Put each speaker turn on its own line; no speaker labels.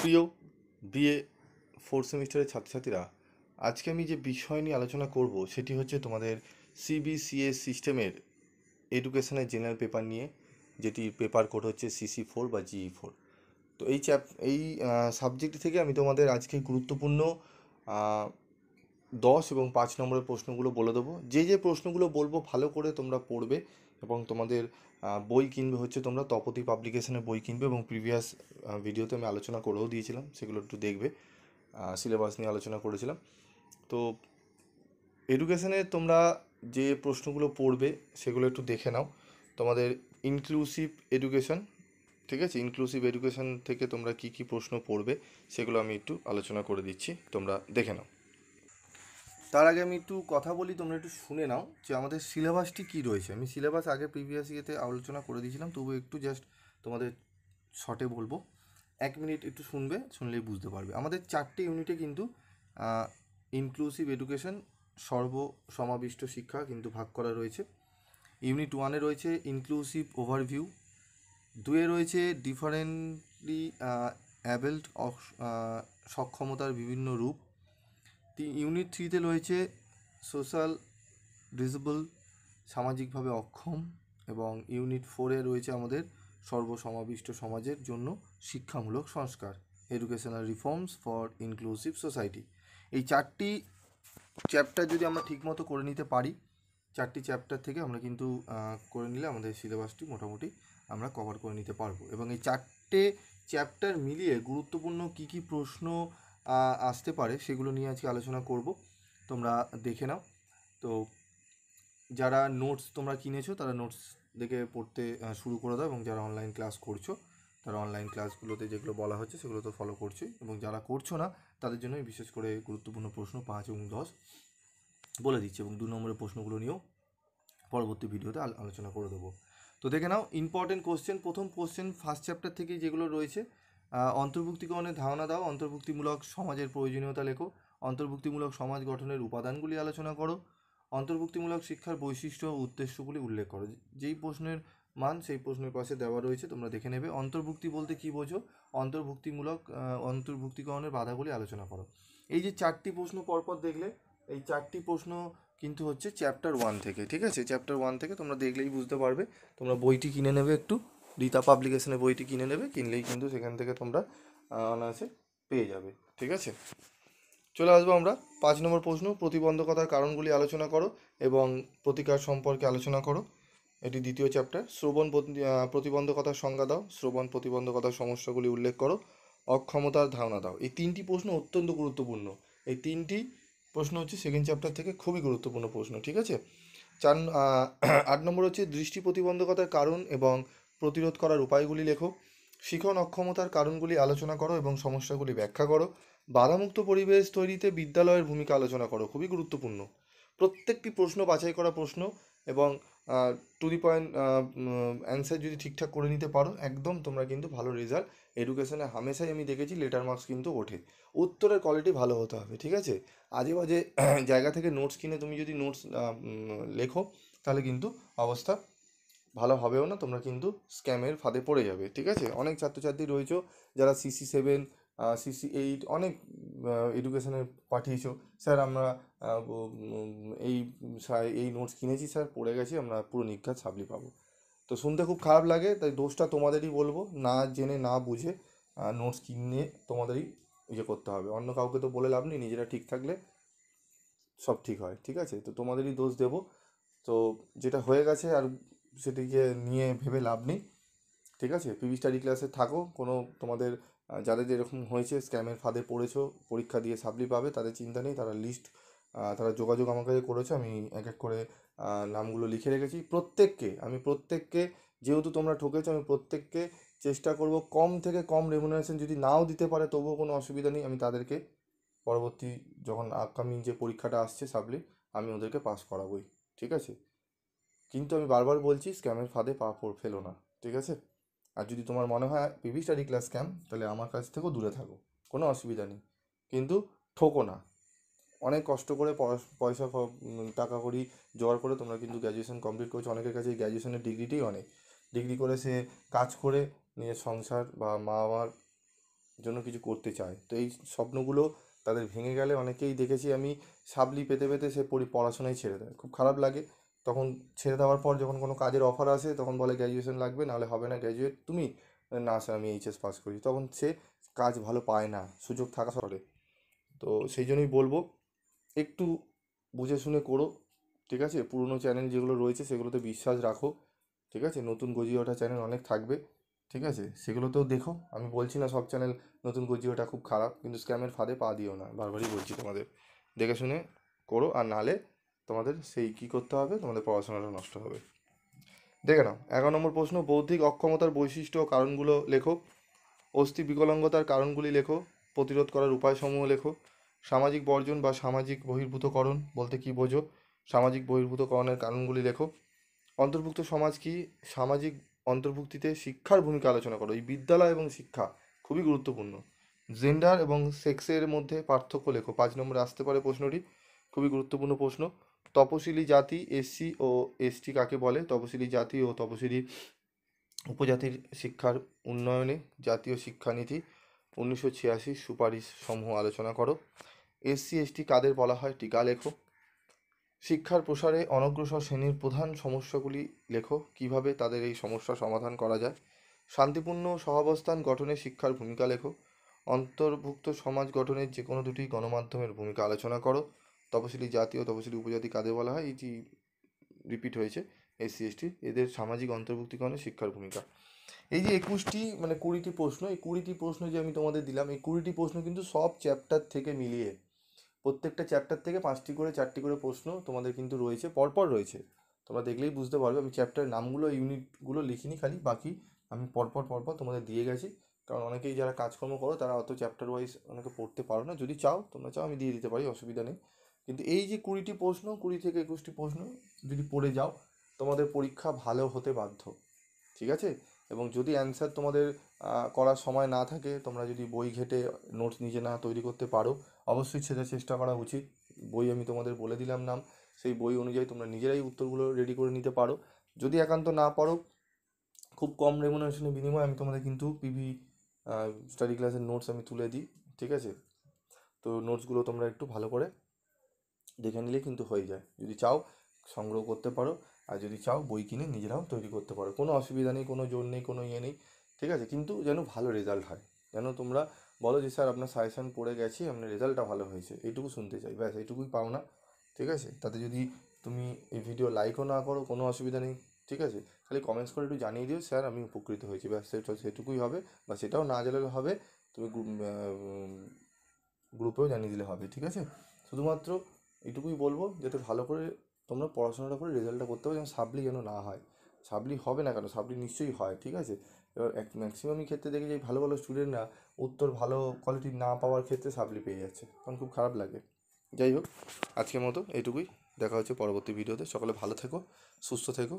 প্রিয় BA fourth সেমিস্টারের ছাত্রছাত্রীরা, আজকে আমি যে বিষয় নিয়ে আলোচনা করব সেটি হচ্ছে তোমাদের সিবিসিএস সিস্টেমের এডুকেশনের জেনারেল পেপার নিয়ে, যেটি পেপার কোড হচ্ছে CC4 বা GE4। তো এই সাবজেক্ট থেকে আমি তোমাদের আজকে গুরুত্বপূর্ণ 10 এবং 5 নম্বরের প্রশ্নগুলো বলে দেবো। যে যে প্রশ্নগুলো বলবো ভালো করে তোমরা পড়বে এবং তোমাদের বই কিনবে হচ্ছে তোমরা তপতি পাবলিকেশনের বই কিনবে, এবং প্রিভিয়াস ভিডিওতে আমি আলোচনা করেও দিয়েছিলাম, সেগুলো একটু দেখবে। সিলেবাস নিয়ে আলোচনা করেছিলাম। তো এডুকেশনে তোমরা যে প্রশ্নগুলো পড়বে সেগুলো একটু দেখে নাও। তোমাদের ইনক্লুসিভ এডুকেশন, ঠিক আছে, ইনক্লুসিভ এডুকেশন থেকে তোমরা কি কি প্রশ্ন পড়বে সেগুলো আমি একটু আলোচনা করে দিচ্ছি, তোমরা দেখে নাও। তার আগে আমি একটু কথা বলি, তোমরা একটু শুনে নাও যে আমাদের সিলেবাসটি কী রয়েছে। আমি সিলেবাস আগে প্রিভিয়াস ইয়েতে আলোচনা করে দিয়েছিলাম, তবু একটু জাস্ট তোমাদের শর্টে বলবো। 1 মিনিট একটু শুনবে, শুনলেই বুঝতে পারবে। আমাদের 4টে ইউনিটে কিন্তু ইনক্লুসিভ এডুকেশন, সর্বসমাবিষ্ট শিক্ষা কিন্তু ভাগ করা রয়েছে। ইউনিট 1-এ রয়েছে ইনক্লুসিভ ওভারভিউ, 2-এ রয়েছে ডিফারেন্টলি অ্যাবেলড সক্ষমতার বিভিন্ন রূপ, ইউনিট 3-তে রয়েছে সোশ্যাল ডিসেবল, সামাজিকভাবে অক্ষম, এবং ইউনিট 4-এ রয়েছে আমাদের সর্বসমাবিষ্ট সমাজের জন্য শিক্ষামূলক সংস্কার, educational reforms for inclusive society. এই 4টি চ্যাপ্টার যদি আমরা ঠিকমতো করে নিতে পারি, 4টি চ্যাপ্টার থেকে আমরা কিন্তু করে নিলে আমাদের সিলেবাসটি মোটামুটি আমরা কভার করে নিতে পারবো। এবং এই 4টে চ্যাপ্টার মিলিয়ে গুরুত্বপূর্ণ কী কী প্রশ্ন আসতে পারে সেগুলো নিয়ে আজকে আলোচনা করব, তোমরা দেখে নাও। তো যারা নোটস তোমরা কিনেছো তারা নোটস দেখে পড়তে শুরু করে দাও, এবং যারা অনলাইন ক্লাস করছো তারা অনলাইন ক্লাসগুলোতে যেগুলো বলা হচ্ছে সেগুলো তো ফলো করছোই, এবং যারা করছো না তাদের জন্য বিশেষ করে গুরুত্বপূর্ণ প্রশ্ন 5 এবং 10 বলে দিচ্ছি, এবং 2 নম্বরের প্রশ্নগুলো নিয়েও পরবর্তী ভিডিওতে আলোচনা করে দেবো। তো দেখে নাও ইম্পর্টেন্ট কোশ্চেন। প্রথম কোশ্চেন ফার্স্ট চ্যাপ্টার থেকে যেগুলো রয়েছে, অন্তর্ভুক্তিকরণের ধারণা দাও, অন্তর্ভুক্তিমূলক সমাজের প্রয়োজনীয়তা লেখো, অন্তর্ভুক্তিমূলক সমাজ গঠনের উপাদানগুলি আলোচনা করো, অন্তর্ভুক্তিমূলক শিক্ষার বৈশিষ্ট্য ও উদ্দেশ্যগুলি উল্লেখ করো। যেই প্রশ্নের মান সেই প্রশ্নের পাশে দেওয়া রয়েছে, তোমরা দেখে নেবে। অন্তর্ভুক্তি বলতে কী বোঝো, অন্তর্ভুক্তিকরণের বাধাগুলি আলোচনা করো। এই যে 4টি প্রশ্ন পরপর দেখলে, এই 4টি প্রশ্ন কিন্তু হচ্ছে চ্যাপ্টার 1 থেকে, ঠিক আছে, চ্যাপ্টার 1 থেকে তোমরা দেখলেই বুঝতে পারবে। তোমরা বইটি কিনে নেবে, একটু রীতা পাবলিকেশনের বইটি কিনে নেবে, কিনলেই কিন্তু সেখান থেকে তোমরা অনায়াসে পেয়ে যাবে, ঠিক আছে। চলে আসবো আমরা 5 নম্বর প্রশ্ন, প্রতিবন্ধকতার কারণগুলি আলোচনা করো এবং প্রতিকার সম্পর্কে আলোচনা করো। এটি দ্বিতীয় চ্যাপ্টার। প্রতিবন্ধকতার সংজ্ঞা দাও, শ্রবণ প্রতিবন্ধকতার সমস্যাগুলি উল্লেখ করো, অক্ষমতার ধারণা দাও। এই 3টি প্রশ্ন অত্যন্ত গুরুত্বপূর্ণ। এই 3টি প্রশ্ন হচ্ছে সেকেন্ড চ্যাপ্টার থেকে খুবই গুরুত্বপূর্ণ প্রশ্ন, ঠিক আছে। 8 নম্বর হচ্ছে দৃষ্টি প্রতিবন্ধকতার কারণ এবং প্রতিরোধ করার উপায়গুলি লেখো, শিখন অক্ষমতার কারণগুলি আলোচনা করো এবং সমস্যাগুলি ব্যাখ্যা করো, বাধামুক্ত পরিবেশ তৈরিতে বিদ্যালয়ের ভূমিকা আলোচনা করো। খুবই গুরুত্বপূর্ণ প্রত্যেকটি প্রশ্ন, বাছাই করা প্রশ্ন, এবং টু দি পয়েন্ট অ্যান্সার যদি ঠিকঠাক করে নিতে পারো, একদম তোমরা কিন্তু ভালো রেজাল্ট এডুকেশনে হামেশাই আমি দেখেছি লেটার মার্কস কিন্তু ওঠে। উত্তরের কোয়ালিটি ভালো হতে হবে, ঠিক আছে। আজে বাজে জায়গা থেকে নোটস কিনে তুমি যদি নোটস লেখো তাহলে কিন্তু অবস্থা ভালো হবেও না, তোমরা কিন্তু স্ক্যামের ফাঁদে পড়ে যাবে, ঠিক আছে। অনেক ছাত্রছাত্রী রয়েছে যারা CC7 CC8 অনেক এডুকেশনে পাঠিয়েছো, স্যার আমরা এই এই নোটস কিনেছি স্যার, পড়ে গেছি, আমরা পুরো নিঘাত সাপ্লি পাবো। তো শুনতে খুব খারাপ লাগে, তাই দোষটা তোমাদেরই বলবো, না জেনে না বুঝে নোটস কিনে তোমাদেরই ইয়ে করতে হবে, অন্য কাউকে তো বলে লাভ নেই, নিজেরা ঠিক থাকলে সব ঠিক হয়, ঠিক আছে। তো তোমাদেরই দোষ দেবো। তো যেটা হয়ে গেছে আর সেটিকে নিয়ে ভেবে লাভ নেই, ঠিক আছে। পিভি স্টাডি ক্লাসে থাকো, কোনো তোমাদের যাদের যেরকম হয়েছে স্ক্যামের ফাঁদে পড়েছো, পরীক্ষা দিয়ে সাপ্লি পাবে, তাদের চিন্তা নেই, তারা লিস্ট তারা যোগাযোগ আমার কাছে করেছে, আমি এক এক করে নামগুলো লিখে রেখেছি। প্রত্যেককে যেহেতু তোমরা ঠকেছো, আমি প্রত্যেককে চেষ্টা করব কম থেকে কম রেমুনারেশন, যদি নাও দিতে পারে তবুও কোনো অসুবিধা নেই, আমি তাদেরকে পরবর্তী যখন আপকামিং যে পরীক্ষাটা আসছে সাপ্লি, আমি ওদেরকে পাস করাবোই, ঠিক আছে। কিন্তু আমি বারবার বলছি স্ক্যামের ফাঁদে ফেলো না, ঠিক আছে। আর যদি তোমার মনে হয় পিভি স্টাডি ক্লাস স্ক্যাম, তাহলে আমার কাছ থেকেও দূরে থাকো, কোনো অসুবিধা নেই, কিন্তু ঠকো না। অনেক কষ্ট করে পয়সা টাকা কড়ি জোগাড় করে তোমরা কিন্তু গ্র্যাজুয়েশন কমপ্লিট করছো, অনেকের কাছে গ্র্যাজুয়েশনের ডিগ্রিটাই অনেক, ডিগ্রি করে সে কাজ করে নিজের সংসার বা মা বাবার জন্য কিছু করতে চায়, তো এই স্বপ্নগুলো তাদের ভেঙে গেলে অনেকেই দেখেছি আমি সাবলি পেতে পেতে সে পড়াশোনায় ছেড়ে দেয়, খুব খারাপ লাগে। তখন ছেড়ে দেওয়ার পর যখন কোনো কাজের অফার আসে তখন বলে গ্র্যাজুয়েশন লাগবে, নাহলে হবে না গ্র্যাজুয়েট তুমি। না স্যার আমি এইচএস পাস করি, তখন সে কাজ ভালো পায় না, সুযোগ থাকা সরে। তো সেই জন্যই বলবো একটু বুঝে শুনে করো, ঠিক আছে? পুরনো চ্যানেল যেগুলো রয়েছে সেগুলোতে বিশ্বাস রাখো, ঠিক আছে? নতুন গজিয়ে ওঠা চ্যানেল অনেক থাকবে, ঠিক আছে? সেগুলোতেও দেখো, আমি বলছি না সব চ্যানেল নতুন গজিয়ে ওঠা খুব খারাপ, কিন্তু স্ক্যামের ফাঁদে পা দিও না, বারবারই বলছি তোমাদের। দেখে শুনে করো, আর নাহলে তোমাদের সেই কী করতে হবে, তোমাদের পড়াশোনাটা নষ্ট হবে। দেখে নাও 11 নম্বর প্রশ্ন, বৌদ্ধিক অক্ষমতার বৈশিষ্ট্য ও কারণগুলো লেখো। অস্থি বিকলাঙ্গতার কারণগুলি লেখো। প্রতিরোধ করার উপায়সমূহ লেখো। সামাজিক বর্জন বা সামাজিক বহির্ভূতকরণ বলতে কী বোঝো? সামাজিক বহির্ভূতকরণের কারণগুলি লেখো। অন্তর্ভুক্ত সমাজ কি? সামাজিক অন্তর্ভুক্তিতে শিক্ষার ভূমিকা আলোচনা করো। এই বিদ্যালয় এবং শিক্ষা খুবই গুরুত্বপূর্ণ। জেন্ডার এবং সেক্সের মধ্যে পার্থক্য লেখো। 5 নম্বরে আসতে পারে প্রশ্নটি, খুবই গুরুত্বপূর্ণ প্রশ্ন। তপশিলি জাতি এসসি ও এসটি কাকে বলে? তপশিলি জাতি ও তপশিলি উপজাতির শিক্ষার উন্নয়নে জাতীয় শিক্ষানীতি 1986 সুপারিশ সমূহ আলোচনা করো। এসসি এসটি কাদের বলা হয়? টিকা লেখো। শিক্ষার প্রসারে অনগ্রসর শ্রেণীর প্রধান সমস্যাগুলি লেখো, কিভাবে তাদের এই সমস্যা সমাধান করা যায়। শান্তিপূর্ণ সহাবস্থান গঠনে শিক্ষার ভূমিকা লেখো। অন্তর্ভুক্ত সমাজ গঠনের যে কোনো দুটি গণমাধ্যমের ভূমিকা আলোচনা করো। তপশিলি জাতি ও তপশিলি উপজাতি কাদের বলা হয়? এটি রিপিট হয়েছে, এসসি এসটি, এদের সামাজিক অন্তর্ভুক্তিকরণে শিক্ষার ভূমিকা। এই যে 21টি মানে 20টি প্রশ্ন, এই 20টি প্রশ্ন যে আমি তোমাদের দিলাম, এই 20টি প্রশ্ন কিন্তু সব চ্যাপ্টার থেকে মিলিয়ে, প্রত্যেকটা চ্যাপ্টার থেকে 5টি করে 4টি করে প্রশ্ন তোমাদের কিন্তু রয়েছে, পরপর রয়েছে। তোমরা দেখলেই বুঝতে পারবে, আমি চ্যাপ্টার নামগুলো ইউনিটগুলো লিখিনি খালি, বাকি আমি পরপর পরপর তোমাদের দিয়ে গেছি। কারণ অনেকেই যারা কাজকর্ম করো তারা অত চ্যাপ্টার ওয়াইজ অনেকে পড়তে পারো না, যদি চাও তোমরা চাও আমি দিয়ে দিতে পারি, অসুবিধা নেই। কিন্তু এই যে 20টি প্রশ্ন, 20 থেকে 21টি প্রশ্ন যদি পড়ে যাও, তোমাদের পরীক্ষা ভালো হতে বাধ্য, ঠিক আছে? এবং যদি অ্যান্সার তোমাদের করার সময় না থাকে, তোমরা যদি বই ঘেটে নোটস নিজে না তৈরি করতে পারো, অবশ্যই সেটা চেষ্টা করা উচিত। বই আমি তোমাদের বলে দিলাম নাম, সেই বই অনুযায়ী তোমরা নিজেরাই উত্তরগুলো রেডি করে নিতে পারো। যদি একান্ত না পারো, খুব কম রেমুনারেশনের বিনিময়ে আমি তোমাদের কিন্তু পিভি স্টাডি ক্লাসের নোটস আমি তুলে দিই, ঠিক আছে? তো নোটসগুলো তোমরা একটু ভালো করে দেখে নিলে কিন্তু হয়ে যায়। যদি চাও সংগ্রহ করতে পারো, আর যদি চাও বই কিনে নিজেরাও তৈরি করতে পারো, কোনো অসুবিধা নেই, কোনো জোর নেই, কোনো ইয়ে নেই, ঠিক আছে? কিন্তু যেন ভালো রেজাল্ট হয়, যেন তোমরা বলো যে স্যার আপনার সাজেশন পড়ে গেছি, আপনার রেজাল্টটা ভালো হয়েছে, এইটুকু শুনতে চাই, ব্যাস এইটুকুই পাও না, ঠিক আছে? তাতে যদি তুমি এই ভিডিও লাইকও না করো কোনো অসুবিধা নেই, ঠিক আছে? খালি কমেন্টস করে একটু জানিয়ে দিও স্যার আমি উপকৃত হয়েছি, ব্যাস সেটুকুই হবে। বা সেটাও না জানালে হবে, তুমি গ্রুপেও জানিয়ে দিলে হবে, ঠিক আছে? শুধুমাত্র এইটুকুই বলবো, যাতে ভালো করে তোমরা পড়াশোনাটা করে রেজাল্টটা করতে পারো, যেন সাপ্লি যেন না হয়। সাপ্লি হবে না কেন, সাপ্লি নিশ্চয়ই হয়, ঠিক আছে? এবার ম্যাক্সিমামই ক্ষেত্রে দেখি যে ভালো ভালো স্টুডেন্টরা উত্তর ভালো কোয়ালিটির না পাওয়ার ক্ষেত্রে সাপ্লি পেয়ে যাচ্ছে, তখন খুব খারাপ লাগে। যাই হোক, আজকের মতো এইটুকুই, দেখা হচ্ছে পরবর্তী ভিডিওতে। সকলে ভালো থেকো, সুস্থ থেকো।